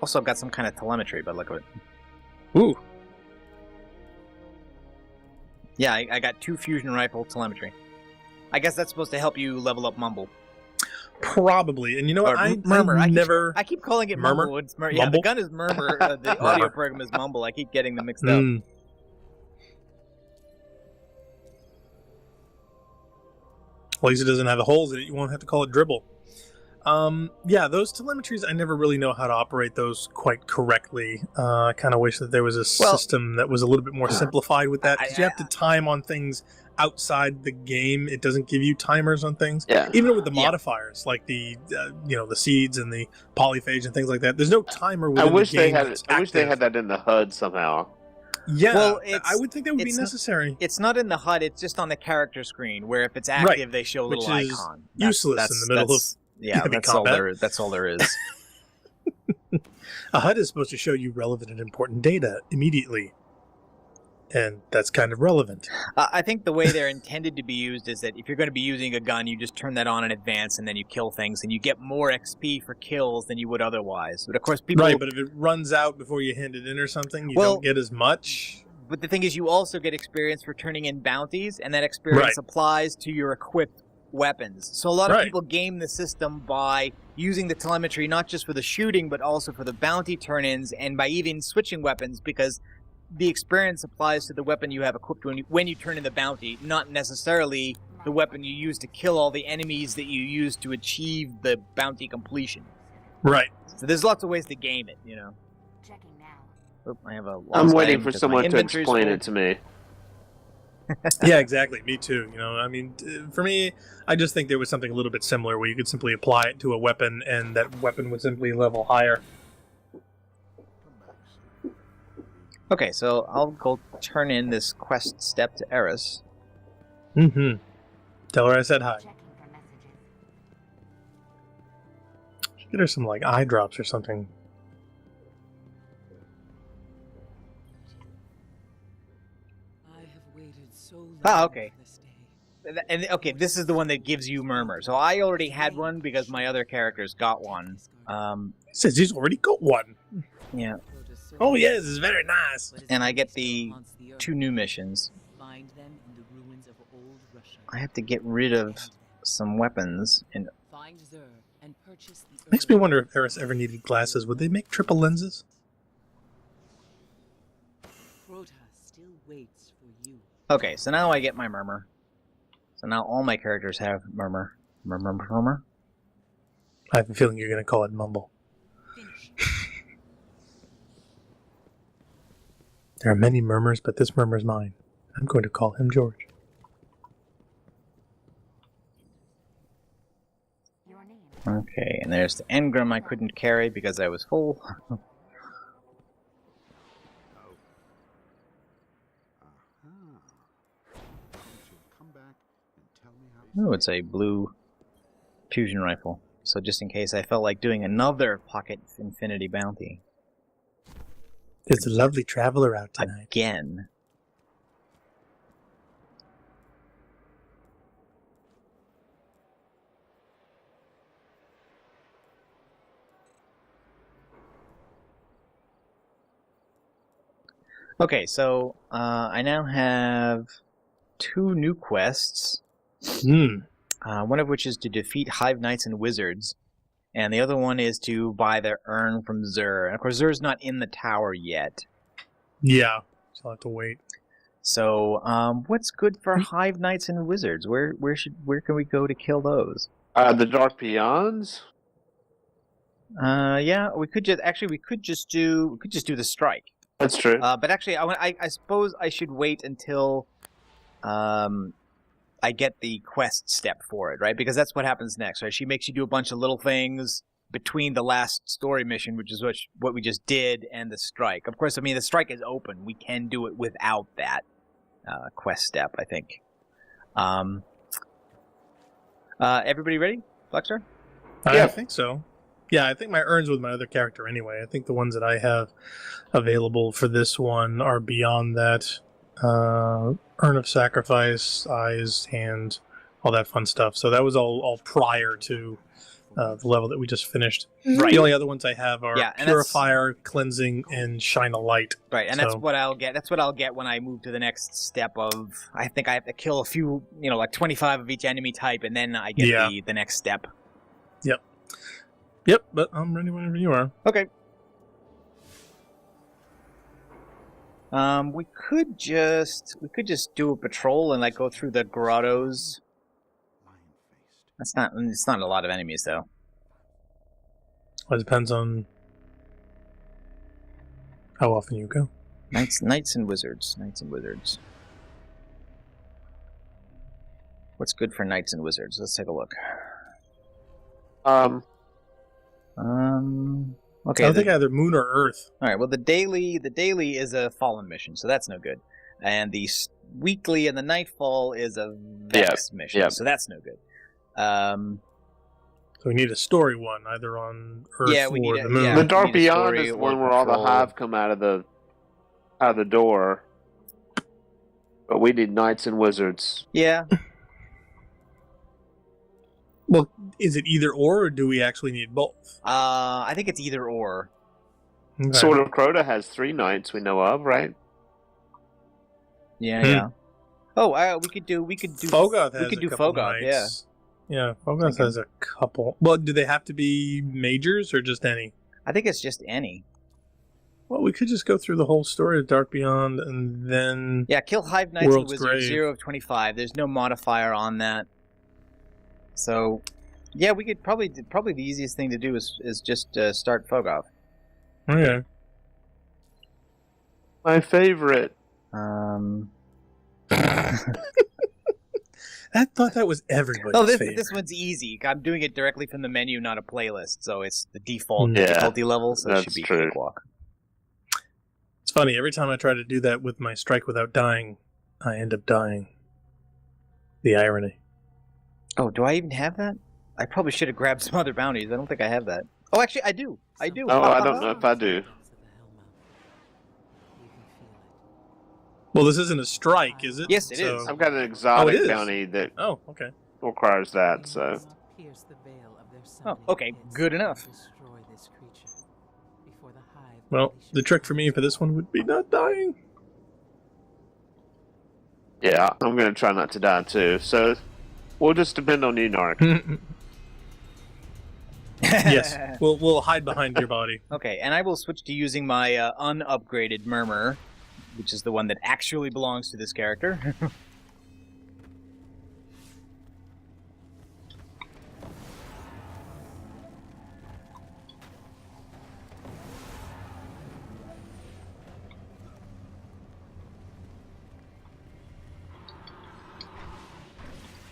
Also got some kind of telemetry, but look at it. Ooh. Yeah, I got 2 fusion rifle telemetry. I guess that's supposed to help you level up Mumble. Probably. And you know what? Murmur. I I keep calling it Murmur? Mumble. Yeah, the Mumble? gun is Murmur. The audio program is Mumble. I keep getting them mixed up. Mm. At least it doesn't have the holes in it. You won't have to call it dribble. Yeah, those telemetries, I never really know how to operate those quite correctly. I kind of wish that there was a system that was a little bit more simplified with that, because you have to time on things outside the game. It doesn't give you timers on things. Yeah. Even with the modifiers, like the the seeds and the polyphage and things like that. There's no timer within the game. I wish they had that in the HUD somehow. Yeah, well, I would think that would be necessary. It's not in the HUD. It's just on the character screen, where if it's active, they show a little which is icon. Useless in the middle of that's all there is. A HUD is supposed to show you relevant and important data immediately, and that's kind of relevant. I think the way they're intended to be used is that if you're going to be using a gun, you just turn that on in advance, and then you kill things, and you get more XP for kills than you would otherwise. But of course, people... Right, but if it runs out before you hand it in or something, you don't get as much. But the thing is, you also get experience for turning in bounties, and that experience applies to your equipped weapons. So a lot of people game the system by using the telemetry not just for the shooting, but also for the bounty turn-ins, and by even switching weapons, because the experience applies to the weapon you have equipped when you turn in the bounty, not necessarily the weapon you use to kill all the enemies that you use to achieve the bounty completion. Right. So there's lots of ways to game it, you know. Checking now. Oh, I have a I'm waiting for someone to explain it to me. Yeah, exactly. Me too. I mean, for me, I just think there was something a little bit similar where you could simply apply it to a weapon, and that weapon would simply level higher. Okay, so I'll go turn in this quest step to Eris. Mm-hmm. Tell her I said hi. Checking for messages. Should get her some, eye drops or something. I have waited so long. Ah, okay. For this day. And okay, this is the one that gives you Murmur. So I already had one because my other characters got one. It says he's already got one. Yeah. Oh, yes, it's very nice. And I get the 2 new missions. Find them in the ruins of old Russia. I have to get rid of some weapons. And Find Zer and purchase the Makes me wonder if Eris ever needed glasses. Would they make triple lenses? Crota still waits for you. okay, so now I get my Murmur. So now all my characters have Murmur. Murmur. I have a feeling you're going to call it Mumble. There are many murmurs, but this murmur's mine. I'm going to call him George. Your name. Okay, and there's the engram I couldn't carry because I was full. Oh, it's a blue fusion rifle. So just in case I felt like doing another pocket infinity bounty. There's a lovely traveler out tonight. Again. Okay, so I now have 2 new quests. One of which is to defeat Hive Knights and Wizards, and the other one is to buy the urn from Zer. And of course, Zer's not in the tower yet. Yeah, so I'll have to wait. So, what's good for Hive Knights and Wizards? Where can we go to kill those? The Dark Beyonds? Yeah, we could just do the strike. That's true. But actually, I suppose I should wait until I get the quest step for it, right? Because that's what happens next, right? She makes you do a bunch of little things between the last story mission, which is what we just did, and the strike. Of course, I mean, the strike is open. We can do it without that quest step, I think. Everybody ready, Fluxer? I think so. Yeah, I think my urn's with my other character anyway. I think the ones that I have available for this one are beyond that. Urn of Sacrifice, Eyes, Hand, all that fun stuff. So that was all prior to the level that we just finished. Right. The only other ones I have are Yeah, and Purifier, Cleansing, and Shine a Light. Right, and So- that's what I'll get. That's what I'll get when I move to the next step of. I think I have to kill a few, like 25 of each enemy type, and then I get Yeah. the next step. Yep, but I'm ready whenever you are. Okay. We could just do a patrol and like go through the grottos. It's not a lot of enemies though. Well, it depends on how often you go. Knights and Wizards. What's good for Knights and Wizards? Let's take a look. Okay. I think either Moon or Earth. All right. Well, the daily is a fallen mission, so that's no good. And the weekly and the nightfall is a Vex mission, so that's no good. So we need a story one, either on Earth or the Moon. The Dark we need a Beyond story is or one where all the patrol. hive come out of the door. But we need Knights and Wizards. Yeah. Well, is it either or do we actually need both? I think it's either or. Okay. Sort of Crota has 3 knights we know of, right? Yeah, yeah. Oh, we could do. Fogoth has we could a do couple Fogoth. Yeah. knights. Yeah, Fogoth has a couple. Well, do they have to be majors or just any? I think it's just any. Well, we could just go through the whole story of Dark Beyond and then... Yeah, kill Hive Knights and World's Wizards, Grave. 0 of 25. There's no modifier on that. So, yeah, we could probably the easiest thing to do is just start Fogoth. Okay. My favorite. I thought that was everybody's Oh, favorite. this one's easy. I'm doing it directly from the menu, not a playlist, so it's the default Yeah, difficulty level, so it should that's be true. cakewalk. It's funny, every time I try to do that with my Strike Without Dying, I end up dying. The irony. Oh, do I even have that? I probably should have grabbed some other bounties. I don't think I have that. Oh, actually, I do. I do. Oh, I don't know if I do. Well, this isn't a strike, is it? Yes, it is. I've got an exotic is? bounty that Oh, okay. requires that, so. Oh, okay. Good enough. Well, the trick for me for this one would be not dying. Yeah, I'm going to try not to die too. So, we'll just depend on you, Nark. Yes, we'll hide behind your body. Okay, and I will switch to using my unupgraded Murmur, which is the one that actually belongs to this character.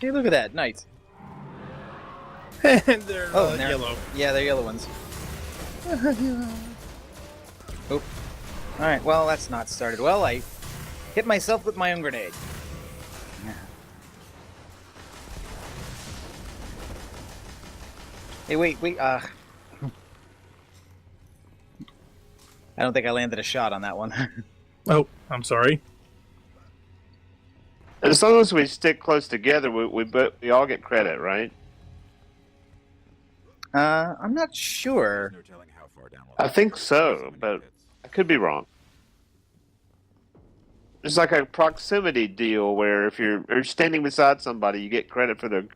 Hey, look at that, knights. And they're they're- yellow. Yeah, they're yellow ones. Oh. Alright, well, that's not started well. I hit myself with my own grenade. Hey, wait. I don't think I landed a shot on that one. Oh, I'm sorry. As long as we stick close together, we all get credit, right? I'm not sure. I think so, but I could be wrong. It's like a proximity deal where if you're standing beside somebody, you get credit for the.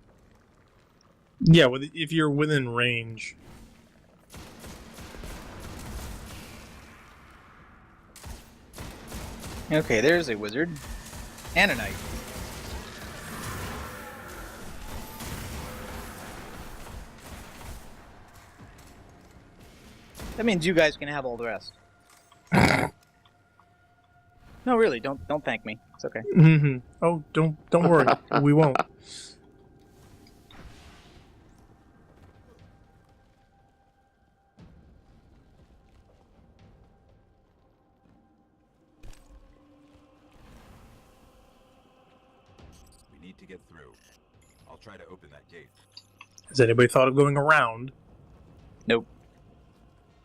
Yeah, if you're within range. Okay, there's a wizard. And a knight. That means you guys can have all the rest. No, really, don't thank me. It's okay. Mm-hmm. Oh, don't worry. We won't. We need to get through. I'll try to open that gate. Has anybody thought of going around? Nope.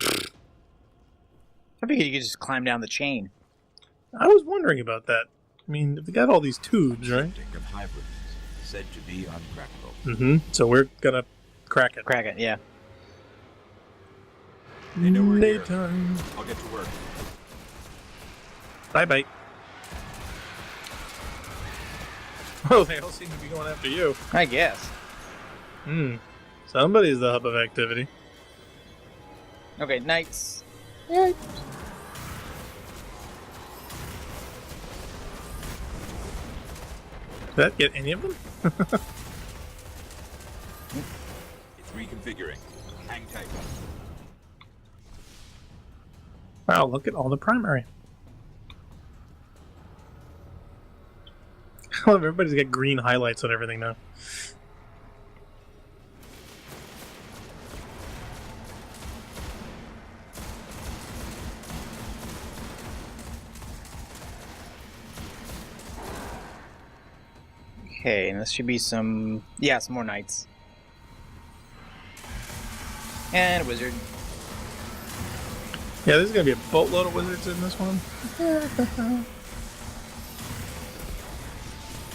I figured you could just climb down the chain. I was wondering about that. I mean, they got all these tubes, right? Shifting of hive rooms, said to be uncrackable. Mm-hmm. So we're gonna Crack it. Crack it, yeah. They know we're here. Daytime. I'll get to work. Bye-bye. Oh, they all seem to be going after you. I guess. Somebody's the hub of activity. Okay, knights. Did that get any of them? It's reconfiguring. Hang tight. Wow, look at all the primary. I love everybody's got green highlights on everything now. Okay, and this should be some... Yeah, some more knights. And a wizard. Yeah, there's gonna be a boatload of wizards in this one.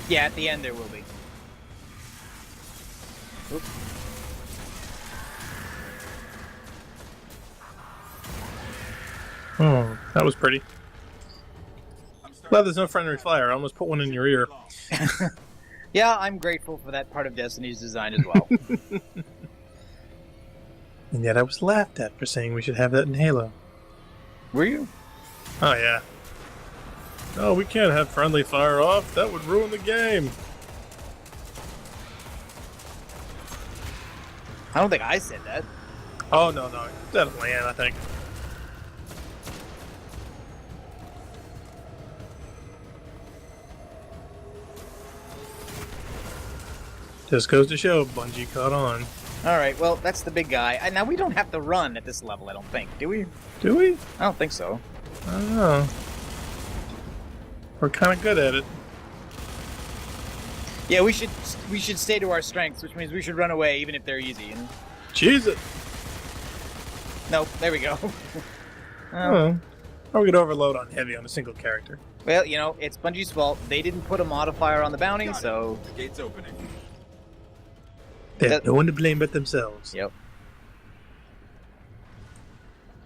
Yeah, at the end there will be. Oop. Oh, that was pretty. Glad there's no friendly fire. I almost put one in your ear. Yeah, I'm grateful for that part of Destiny's design as well. And yet I was laughed at for saying we should have that in Halo. Were you? Oh, yeah. No, we can't have friendly fire off. That would ruin the game. I don't think I said that. Oh, no. That's land, I think. Just goes to show, Bungie caught on. Alright, well, that's the big guy. Now, we don't have to run at this level, I don't think. Do we? Do we? I don't think so. I don't know. We're kind of good at it. Yeah, we should stay to our strengths, which means we should run away even if they're easy. You know? Cheese it! Nope, there we go. Oh. Or we could overload on heavy on a single character. Well, you know, it's Bungie's fault. They didn't put a modifier on the bounty, so... The gate's opening. They have no one to blame but themselves. Yep.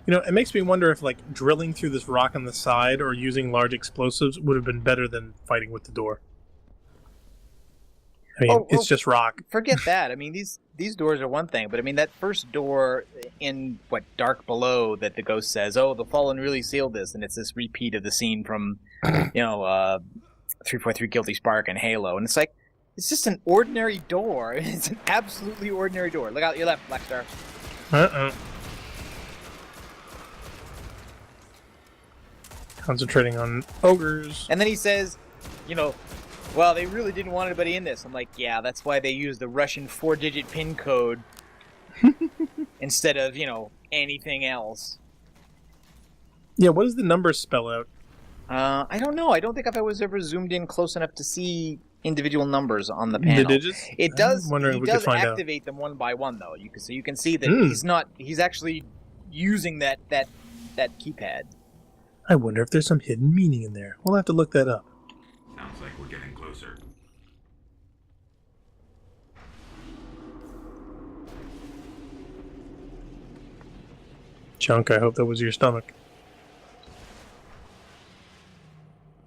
You know, it makes me wonder if, like, drilling through this rock on the side or using large explosives would have been better than fighting with the door. I mean, it's just rock. Forget that. I mean, these doors are one thing, but I mean, that first door in, Dark Below that the ghost says, oh, the Fallen really sealed this, and it's this repeat of the scene from, 343 Guilty Spark and Halo, and it's like, it's just an ordinary door. It's an absolutely ordinary door. Look out your left, Black Star. Concentrating on ogres. And then he says, well, they really didn't want anybody in this. I'm like, yeah, that's why they used the Russian 4-digit PIN code instead of, anything else. Yeah, what does the numbers spell out? I don't know. I don't think I was ever zoomed in close enough to see individual numbers on the panel. The digits? It does. He does activate them one by one, though. You can see that he's actually using that keypad. I wonder if there's some hidden meaning in there. We'll have to look that up. Sounds like we're getting closer. Chunk, I hope that was your stomach.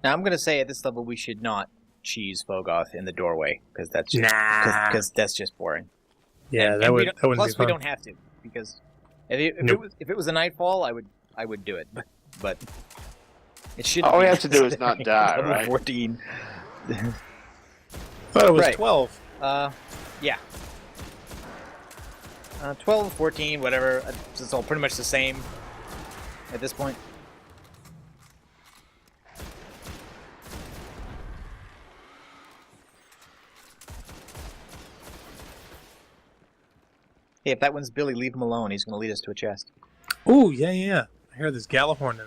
Now, I'm going to say at this level we should not cheese Fogoth in the doorway, because that's just, cause that's just boring. Yeah, and that wouldn't be plus, fun. we don't have to, because if it was a Nightfall, I would do it, but it should. All we have to do is not die, right? 14. Thought it was Right. 12. Yeah. 12, 14, whatever. It's all pretty much the same at this point. Hey, if that one's Billy, leave him alone. He's going to lead us to a chest. Ooh, yeah. I hear there's Galahorn in it.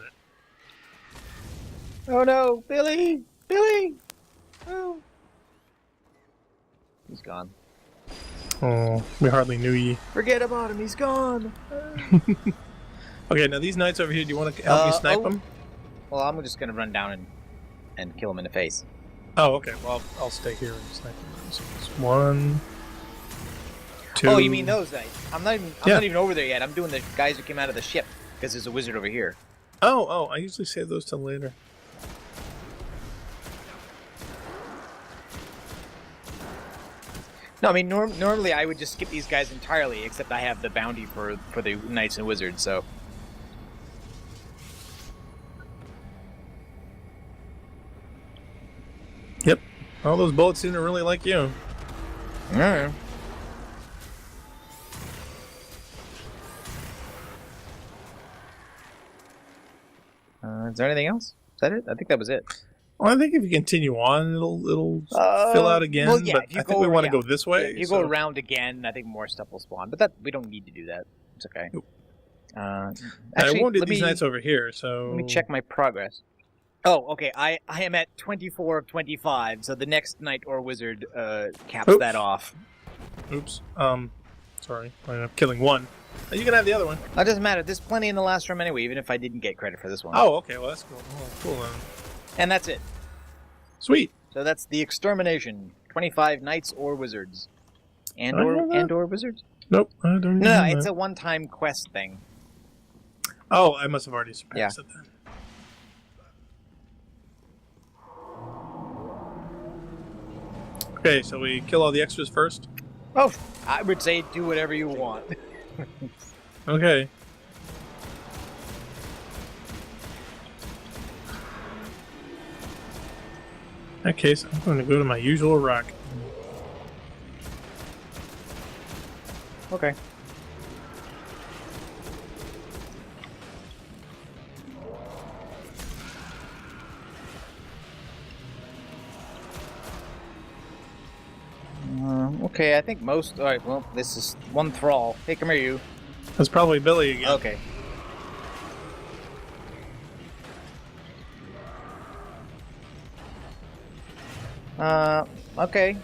Oh no, Billy! Billy! Oh. He's gone. Oh, we hardly knew ye. Forget about him, he's gone! Okay, now these knights over here, do you want to help me snipe them? Well, I'm just going to run down and kill him in the face. Oh, okay. Well, I'll stay here and snipe them. So it's 1, Oh, you mean those guys? I'm not even over there yet. I'm doing the guys who came out of the ship because there's a wizard over here. Oh, I usually save those till later. No, I mean normally I would just skip these guys entirely, except I have the bounty for the Knights and Wizards. So. Yep. All those bullets seem to really like you. Yeah. Is there anything else? Is that it? I think that was it. Well, I think if you continue on, it'll fill out again. Well, yeah, but I think we want to go this way. If you go around again, I think more stuff will spawn. But that we don't need to do that. It's okay. Actually, I won't do these nights over here. So let me check my progress. Oh, okay. I am at 24 of 25. So the next knight or wizard caps that off. Oops. Sorry. I'm killing one. You can have the other one. That doesn't matter. There's plenty in the last room anyway, even if I didn't get credit for this one. Oh, okay. Well, that's cool. Oh, cool then. And that's it. Sweet. So that's the Extermination. 25 knights or wizards. And or wizards? Nope. I don't even No, know it's that. a one-time quest thing. Oh, I must have already surpassed it then. Okay, so we kill all the extras first? Oh, I would say do whatever you want. Okay. In that case, I'm going to go to my usual rock. Okay. Okay, I think most... Alright, well, this is one thrall. Hey, come here, you. That's probably Billy again. Okay. Okay.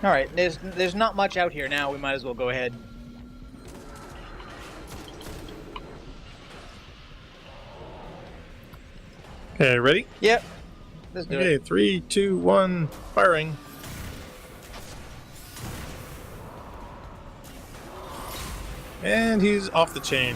Alright, there's not much out here now. We might as well go ahead. Okay, ready? Yep. Let's do Okay, it. 3, 2, 1, firing. And he's off the chain.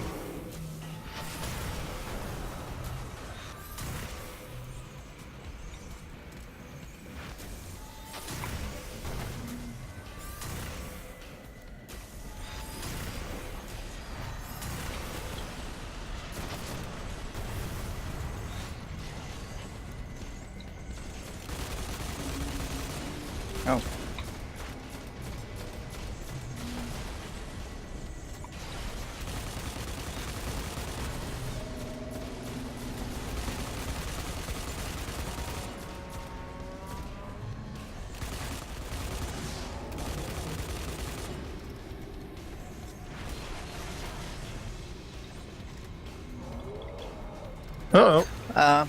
Oh. Uh-oh.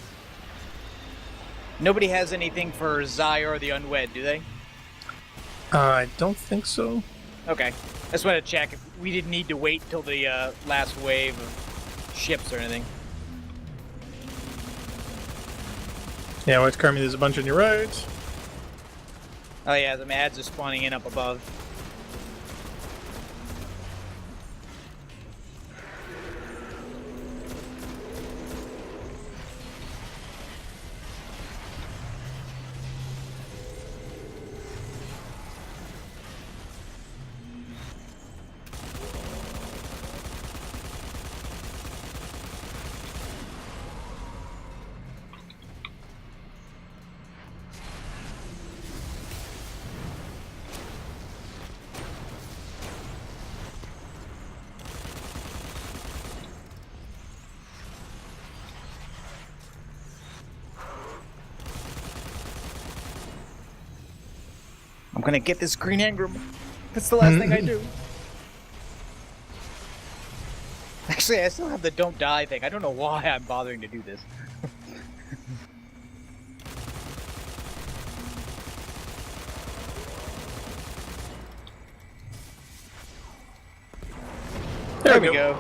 Nobody has anything for Zai or the Unwed, do they? I don't think so. Okay. I just want to check if we didn't need to wait till the last wave of ships or anything. Yeah, White Carmi, there's a bunch on your right. Oh yeah, the ads are spawning in up above. I'm gonna get this green engram. That's the last thing I do. Actually, I still have the don't die thing. I don't know why I'm bothering to do this. There we go.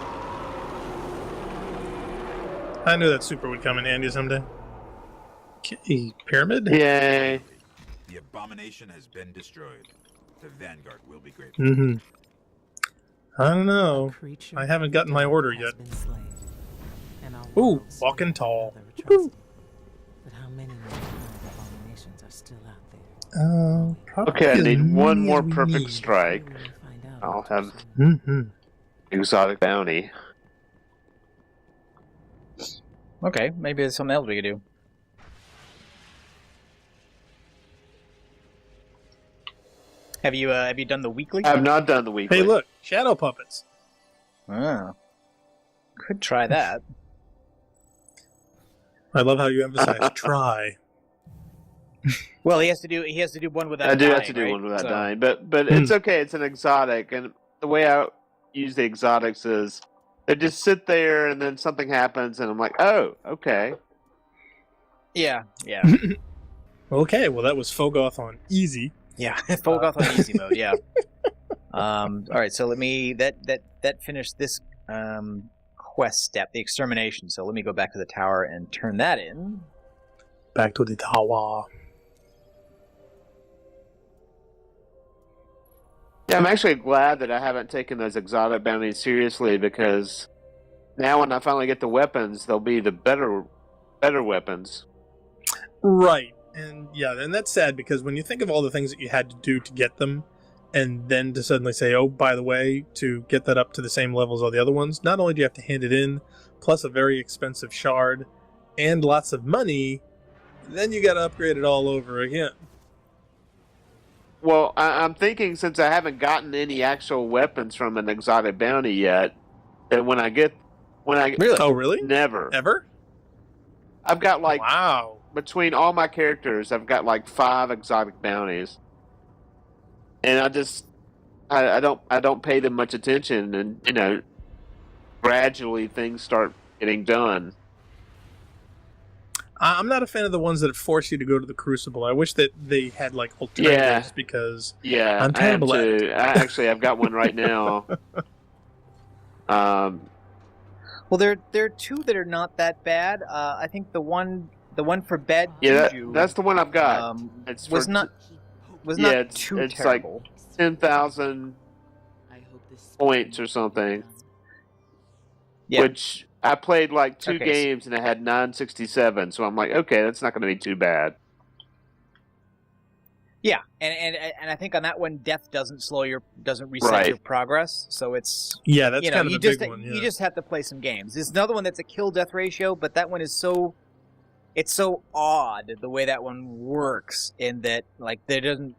I knew that super would come in handy someday. Okay, pyramid? Yay. The abomination has been destroyed. The Vanguard will be grateful. Mm-hmm. I don't know. Creature I haven't gotten my order has yet. been slain, and our Ooh, world walking stands tall. another atrocity. But how many more abominations are still out there? Probably Okay, I as need one many more as we perfect need. strike. We will find out I'll too have soon. Mm-hmm. exotic bounty. Okay, maybe there's something else we could do. Have you done the weekly? I have not done the weekly. Hey, look, shadow puppets. Oh. Could try that. I love how you emphasize try. Well, he has to do one without I do dying, have to do right? one without So- dying, but it's okay. It's an exotic, and the way I use the exotics is they just sit there, and then something happens, and I'm like, oh, okay. Yeah, yeah. Okay, well that was Fogoth on easy. Yeah, Fogoth on easy mode. Yeah. All right, so let me that finished this quest step, the extermination. So let me go back to the tower and turn that in. Back to the tower. Yeah, I'm actually glad that I haven't taken those exotic bounties seriously because now when I finally get the weapons, they'll be the better weapons. Right. And yeah, and that's sad because when you think of all the things that you had to do to get them, and then to suddenly say, oh, by the way, to get that up to the same level as all the other ones, not only do you have to hand it in, plus a very expensive shard, and lots of money, then you got to upgrade it all over again. Well, I'm thinking since I haven't gotten any actual weapons from an exotic bounty yet, that when I Really? Oh, really? never. Ever? I've got like Wow. between all my characters, I've got like 5 exotic bounties, and I don't pay them much attention, and gradually things start getting done. I'm not a fan of the ones that force you to go to the Crucible. I wish that they had like alternatives because Yeah, I'm terrible I at am it. too. I've got one right now. Well, there are two that are not that bad. I think the one for bed Yeah, Juju, that's the one I've got. It's was for not Yeah, it's- too it's terrible. 10,000 I hope this points or something. Yeah. Which I played like 2 Okay, so- games and it had 967, so I'm like, okay, that's not going to be too bad. Yeah, and I think on that one, death doesn't reset Right. your progress, so it's Yeah, that's kind of you a just big one. Yeah. you just have to play some games. There's another one that's a kill death ratio, but that one is so odd the way that one works in that like there doesn't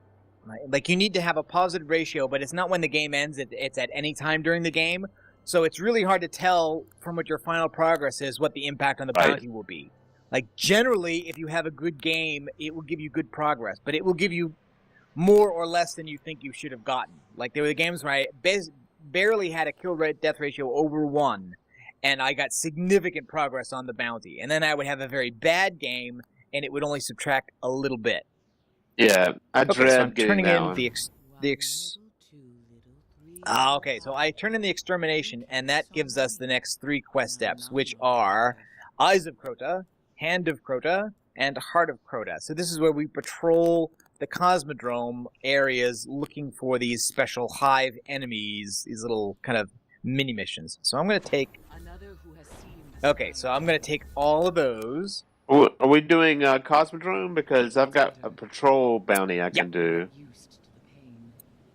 like you need to have a positive ratio, but it's not when the game ends. It's at any time during the game, so it's really hard to tell from what your final progress is what the impact on the Right. bounty will be. Like generally, if you have a good game, it will give you good progress, but it will give you more or less than you think you should have gotten. Like there were the games where I barely had a kill death ratio over 1, and I got significant progress on the bounty. And then I would have a very bad game, and it would only subtract a little bit. Yeah, I Okay, dread so I'm getting turning that in one. okay, so I turn in the extermination, and that gives us the next 3 quest steps, which are Eyes of Crota, Hand of Crota, and Heart of Crota. So this is where we patrol the Cosmodrome areas looking for these special hive enemies, these little kind of mini missions. So I'm going to take... Okay, so I'm going to take all of those. Are we doing Cosmodrome? Because I've got a patrol bounty I can do.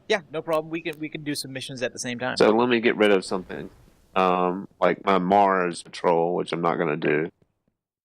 Yeah, no problem. We can do some missions at the same time. So let me get rid of something. Like my Mars patrol, which I'm not going to do.